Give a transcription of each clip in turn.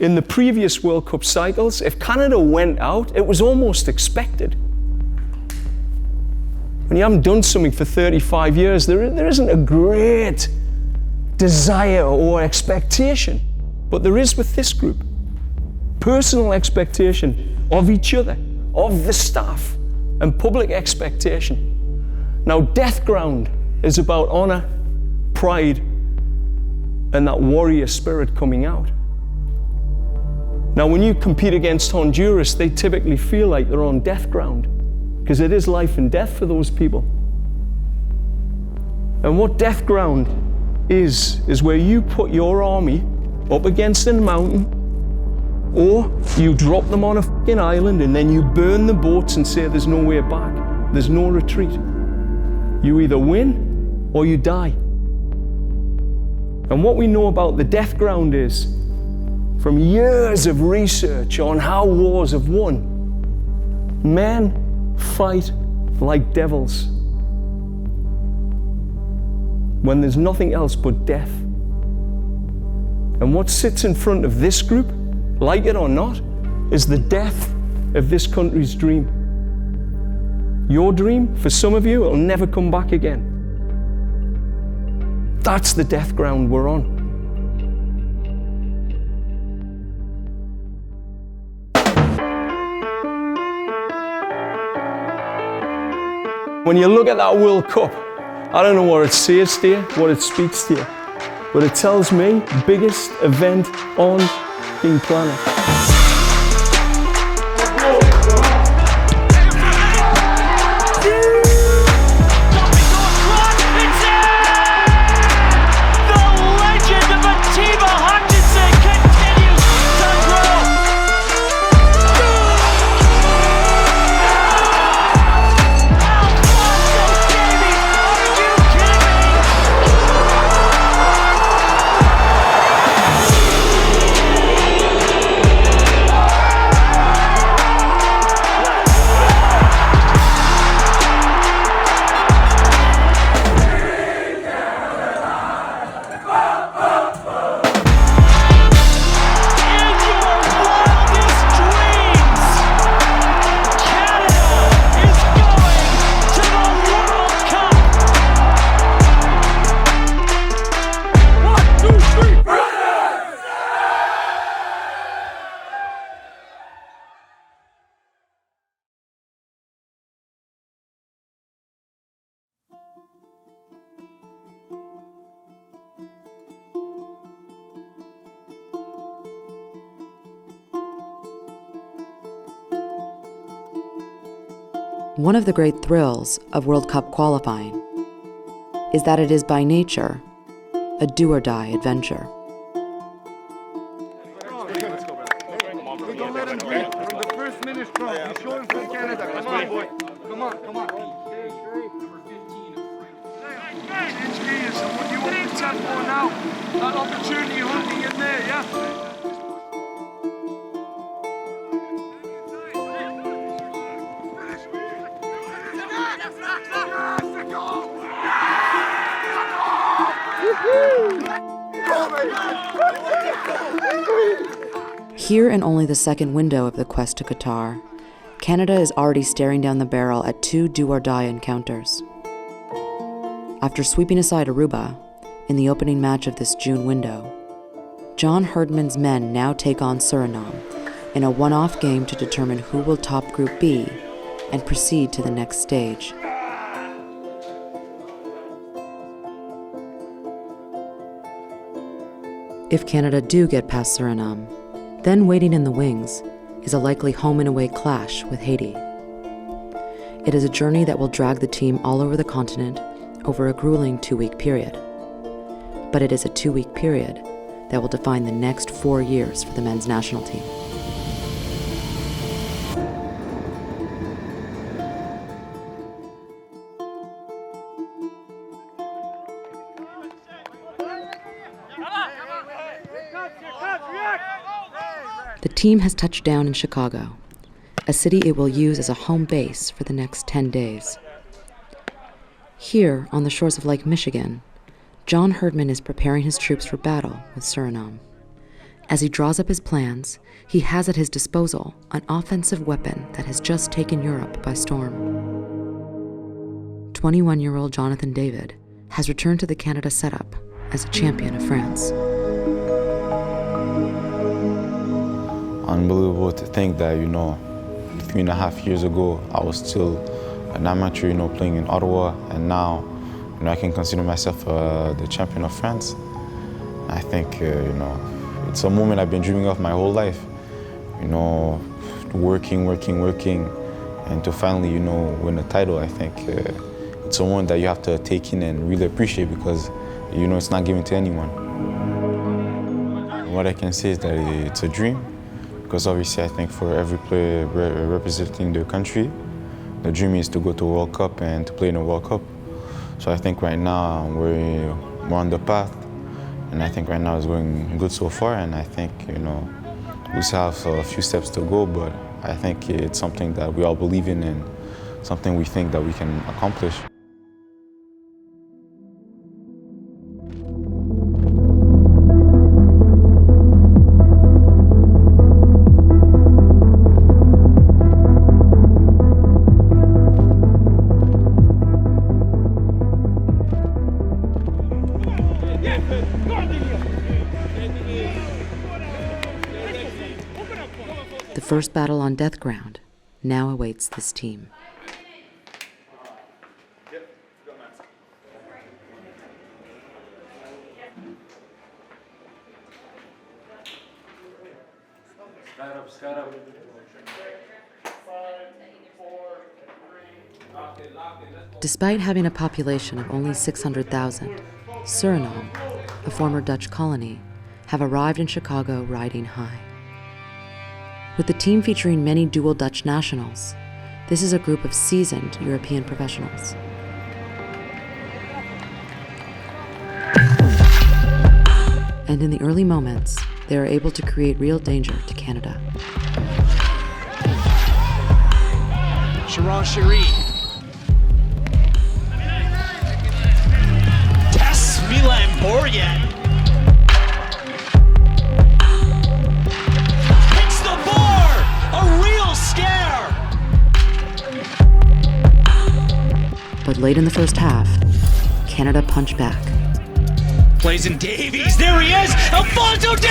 In the previous World Cup cycles, if Canada went out, it was almost expected. When you haven't done something for 35 years, there isn't a great desire or expectation. But there is with this group. Personal expectation of each other, of the staff, and public expectation. Now, Death Ground is about honor, pride, and that warrior spirit coming out. Now, when you compete against Honduras, they typically feel like they're on death ground, because it is life and death for those people. And what death ground is where you put your army up against a mountain, or you drop them on a fucking island and then you burn the boats and say there's no way back. There's no retreat. You either win or you die. And what we know about the death ground is, from years of research on how wars have won, men fight like devils when there's nothing else but death. And what sits in front of this group, like it or not, is the death of this country's dream. Your dream, for some of you, it'll never come back again. That's the death ground we're on. When you look at that World Cup, I don't know what it says to you, what it speaks to you, but it tells me biggest event on the planet. One of the great thrills of World Cup qualifying is that it is by nature a do-or-die adventure. Here in only the second window of the quest to Qatar, Canada is already staring down the barrel at two do-or-die encounters. After sweeping aside Aruba in the opening match of this June window, John Herdman's men now take on Suriname in a one-off game to determine who will top Group B and proceed to the next stage. If Canada do get past Suriname, then waiting in the wings is a likely home-and-away clash with Haiti. It is a journey that will drag the team all over the continent over a grueling 2-week period. But it is a 2-week period that will define the next 4 years for the men's national team. The team has touched down in Chicago, a city it will use as a home base for the next 10 days. Here, on the shores of Lake Michigan, John Herdman is preparing his troops for battle with Suriname. As he draws up his plans, he has at his disposal an offensive weapon that has just taken Europe by storm. 21-year-old Jonathan David has returned to the Canada setup as a champion of France. Unbelievable to think that, 3.5 years ago, I was still an amateur, playing in Ottawa, and now, I can consider myself the champion of France. I think, it's a moment I've been dreaming of my whole life. Working, and to finally, win a title. I think it's a moment that you have to take in and really appreciate because, it's not given to anyone. What I can say is that it's a dream, because obviously I think for every player representing their country, the dream is to go to a World Cup and to play in a World Cup. So I think right now we're on the path, and I think right now it's going good so far, and I think, we still have a few steps to go, but I think it's something that we all believe in and something we think that we can accomplish. The first battle on death ground now awaits this team. Despite having a population of only 600,000, Suriname, a former Dutch colony, have arrived in Chicago riding high. With the team featuring many dual Dutch nationals, this is a group of seasoned European professionals. And in the early moments, they are able to create real danger to Canada. Sharon Cherie. Tess Milan Borget. Hits the bar! A real scare! But late in the first half, Canada punched back. Plays in Davies. There he is! Alphonso Davies!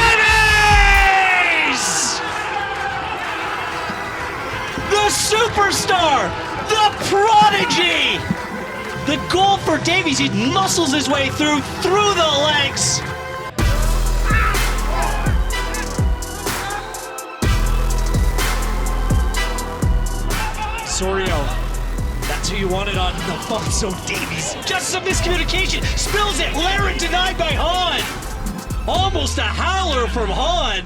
The superstar! The prodigy! The goal for Davies. He muscles his way through the legs. Sorio. That's who you wanted on Alphonso Davies. Just some miscommunication. Spills it. Laren denied by Hahn. Almost a howler from Hahn.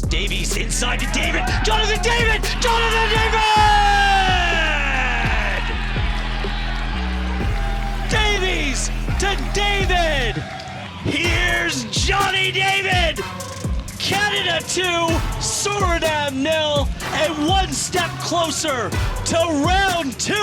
Davies inside to David. Jonathan David! Jonathan David! Davies to David. Here's Johnny David. Canada 2, Suriname 0, and one step closer to round 2.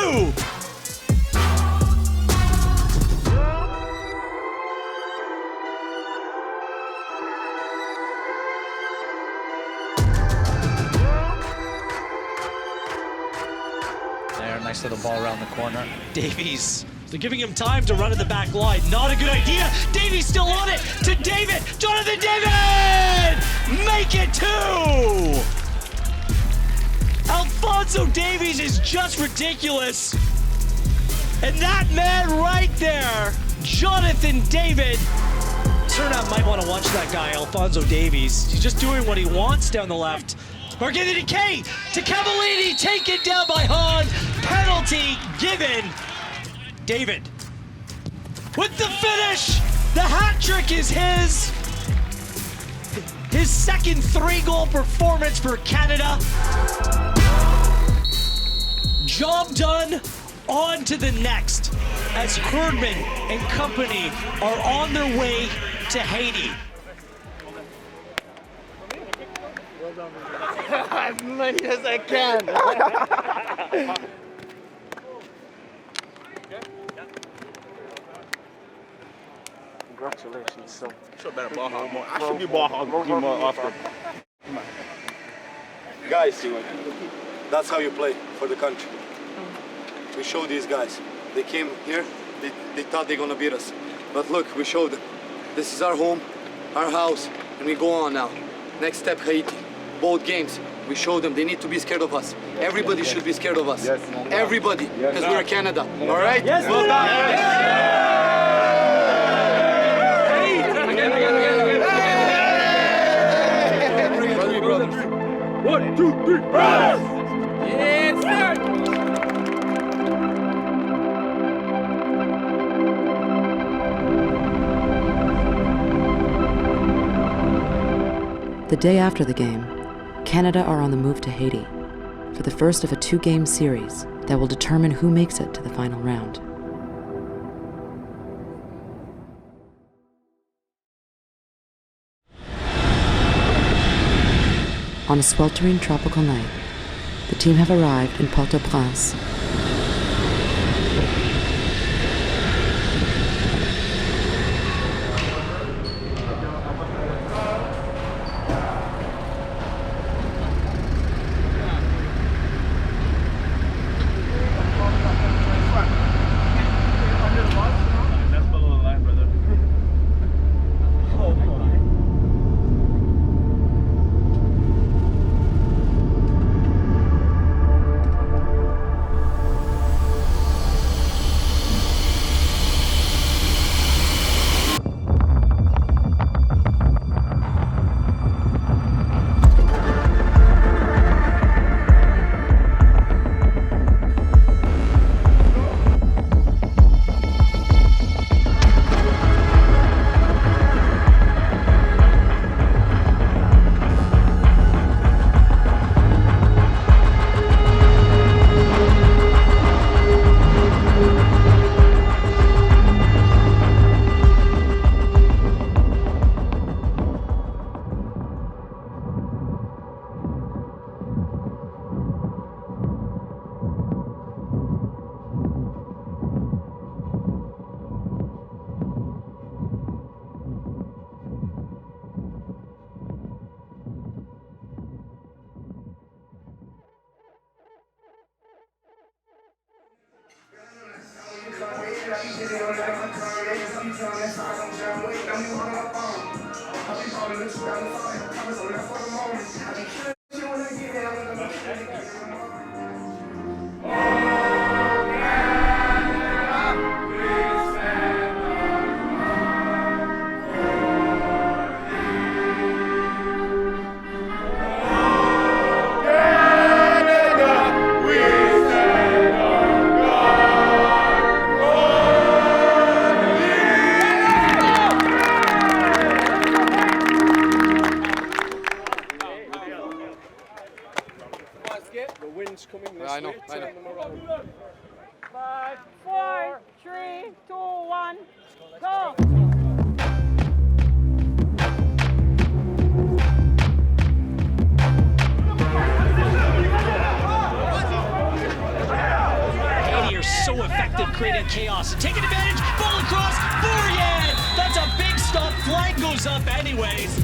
There, nice little ball around the corner. Davies. They're giving him time to run at the back line. Not a good idea. Davies still on it to David. Jonathan David! Make it 2! Alphonso Davies is just ridiculous. And that man right there, Jonathan David. Suriname might want to watch that guy, Alphonso Davies. He's just doing what he wants down the left. Margini K to Cavallini, taken down by Hahn. Penalty given. David with the finish. The hat trick is his. His second 3-goal performance for Canada. Job done. On to the next as Herdman and company are on their way to Haiti. As many as I can. Congratulations, son. Should better ball hog more. I should be ball hog more often. Guys, that's how you play for the country. We show these guys. They came here, they thought they're gonna beat us. But look, we showed them. This is our home, our house, and we go on now. Next step, Haiti. Both games, we showed them they need to be scared of us. Everybody should be scared of us. Everybody, because we're Canada. All right? Yes, well done. One, two, three, press! Yes, sir! The day after the game, Canada are on the move to Haiti for the first of a 2-game series that will determine who makes it to the final round. On a sweltering tropical night, the team have arrived in Port-au-Prince. I know. 5, 4, 3, 2, 1, go! Haiti are so effective creating chaos and taking advantage. Ball across, Fourier! That's a big stop. Flag goes up anyways.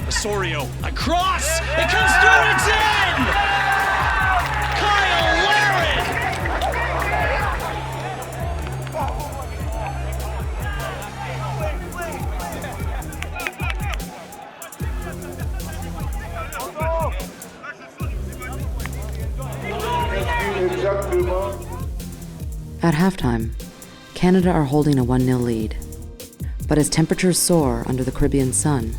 Osorio, across, it comes through, it's in! Kyle Larin! At halftime, Canada are holding a 1-0 lead. But as temperatures soar under the Caribbean sun,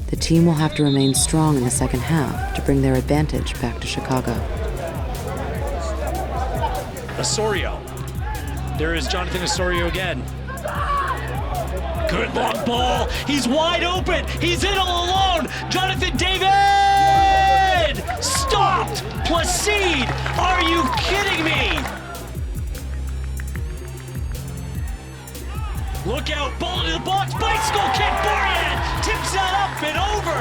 the team will have to remain strong in the second half to bring their advantage back to Chicago. Osorio. There is Jonathan Osorio again. Good long ball. He's wide open. He's in all alone. Jonathan David! Stopped! Placide! Are you kidding me? Look out, ball to the box, bicycle kick, Boyan tips that up and over.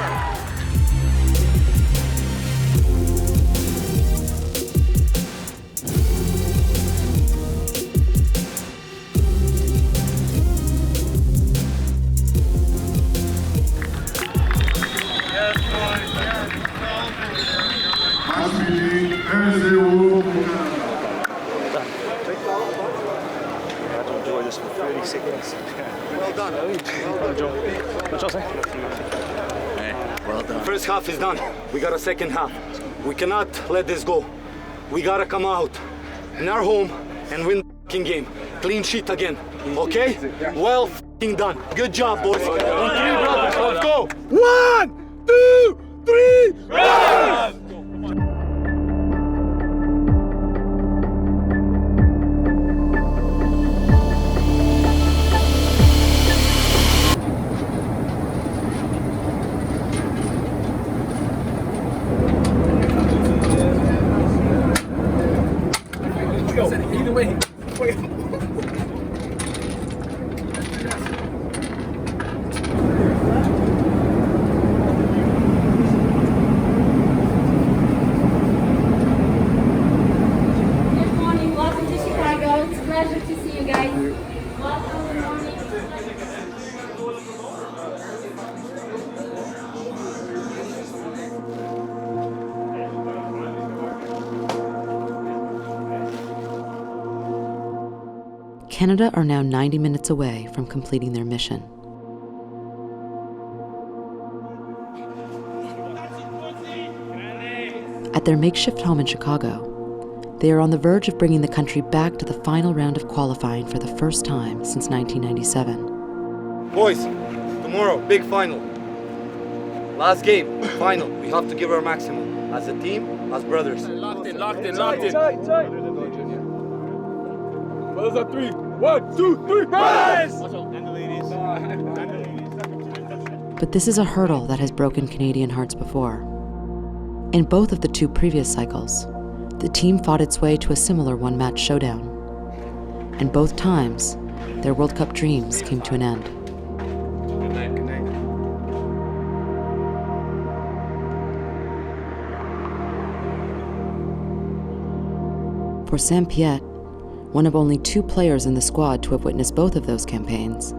Enjoy this for 30 seconds. Well done. Well done. First half is done. We got a second half. We cannot let this go. We gotta come out in our home and win the fucking game. Clean sheet again. Okay? Well fucking done. Good job, boys. On three, brothers. Let's go. 1, 2, 3, run! Either way. Good morning, welcome to Chicago. It's a pleasure to see you guys. Welcome, good morning. Canada are now 90 minutes away from completing their mission. At their makeshift home in Chicago, they are on the verge of bringing the country back to the final round of qualifying for the first time since 1997. Boys, tomorrow, big final. Last game, final. We have to give our maximum. As a team, as brothers. Locked in. Brothers are 3. 1, 2, 3, rise! But this is a hurdle that has broken Canadian hearts before. In both of the two previous cycles, the team fought its way to a similar one-match showdown. And both times, their World Cup dreams came to an end. Good night. For Sam Piet, one of only 2 players in the squad to have witnessed both of those campaigns,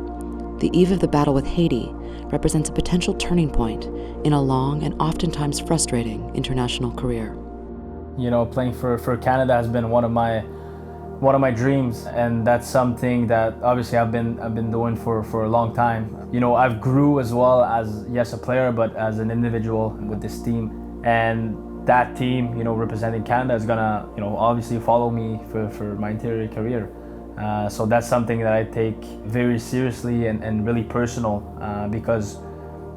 the eve of the battle with Haiti represents a potential turning point in a long and oftentimes frustrating international career. You know, playing for Canada has been one of my dreams, and that's something that obviously I've been doing for a long time. You know, I've grew as well as, yes, a player, but as an individual with this team. And that team, you know, representing Canada is gonna, you know, obviously follow me for my entire career. So that's something that I take very seriously and really personal, because,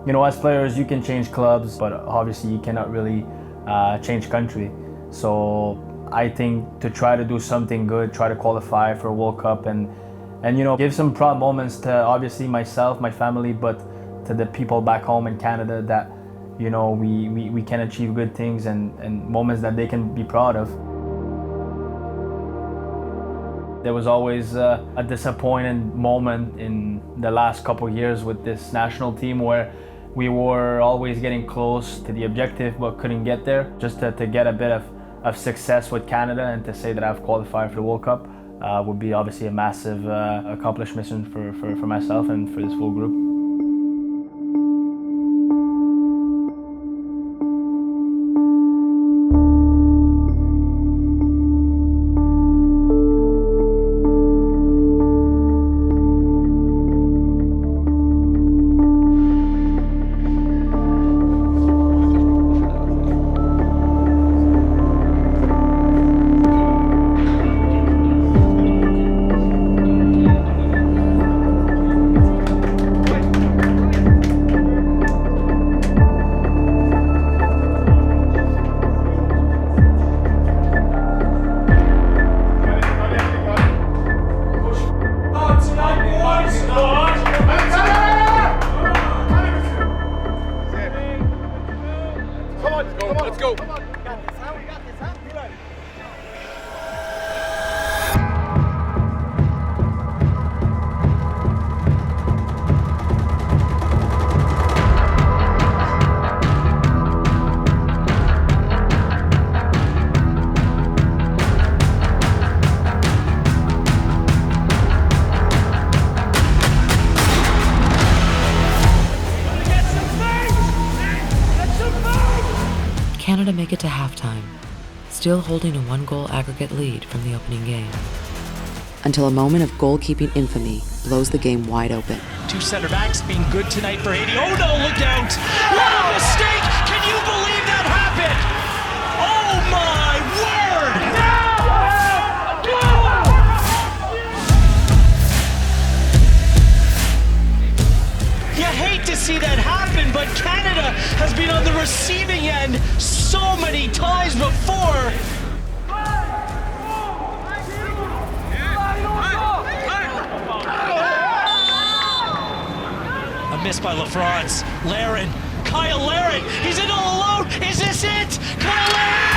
you know, as players you can change clubs, but obviously you cannot really change country. So I think to try to do something good, try to qualify for a World Cup and you know, give some proud moments to obviously myself, my family, but to the people back home in Canada that, you know, we can achieve good things and moments that they can be proud of. There was always a disappointing moment in the last couple of years with this national team where we were always getting close to the objective but couldn't get there. Just to get a bit of success with Canada and to say that I've qualified for the World Cup would be obviously a massive accomplishment for myself and for this full group. Canada make it to halftime, still holding a 1-goal aggregate lead from the opening game. Until a moment of goalkeeping infamy blows the game wide open. Two center backs being good tonight for Haiti. Oh no, look out! What a mistake! Can you believe that happened? Oh my word! You hate to see that happen, but Canada has been on the receiving end so many times before. A miss by LaFrance. Laren. Kyle Laren. He's in all alone. Is this it? Kyle Laren!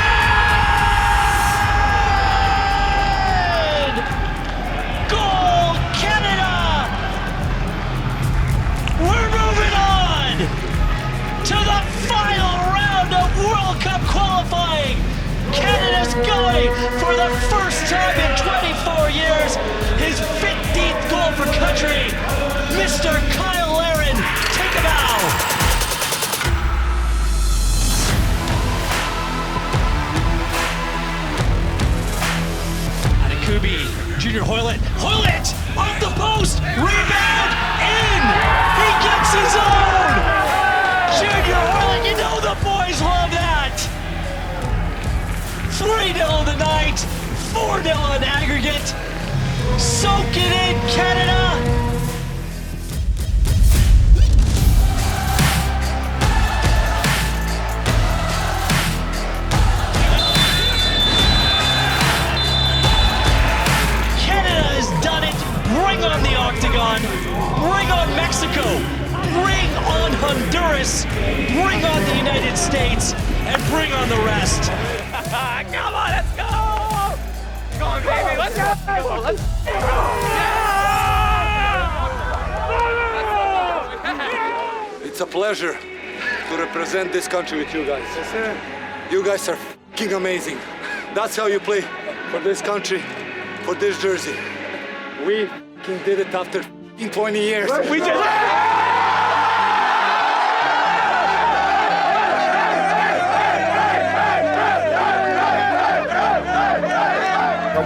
Goal, Canada! We're moving on to the final round of World Cup qualifying. Canada's going for the first time in 24 years. His 15th goal for country. Mr. Kyle Laren, take a bow. Kubi, Junior Hoylett, off the post, rebound, in, he gets his own! Junior Hoylett, you know the boys love that! 3-0 tonight, 4-0 in aggregate, soak it in, Canada! Bring on the Octagon, bring on Mexico, bring on Honduras, bring on the United States, and bring on the rest. Come on, let's go! Come on, baby, let's go! Let's go! It's a pleasure to represent this country with you guys. Yes, sir. You guys are f***ing amazing. That's how you play for this country, for this jersey. We f***ing did it after f***ing 20 years. We did it!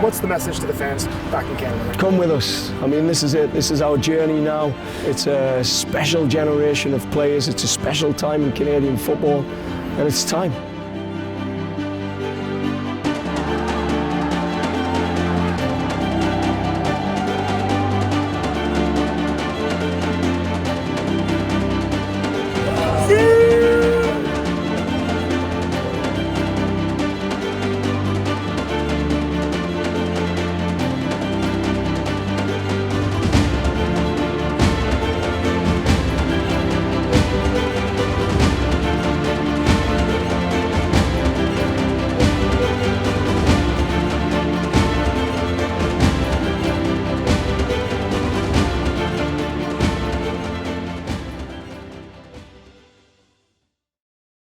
What's the message to the fans back in Canada? Come with us. I mean, this is it. This is our journey now. It's a special generation of players. It's a special time in Canadian football, and it's time.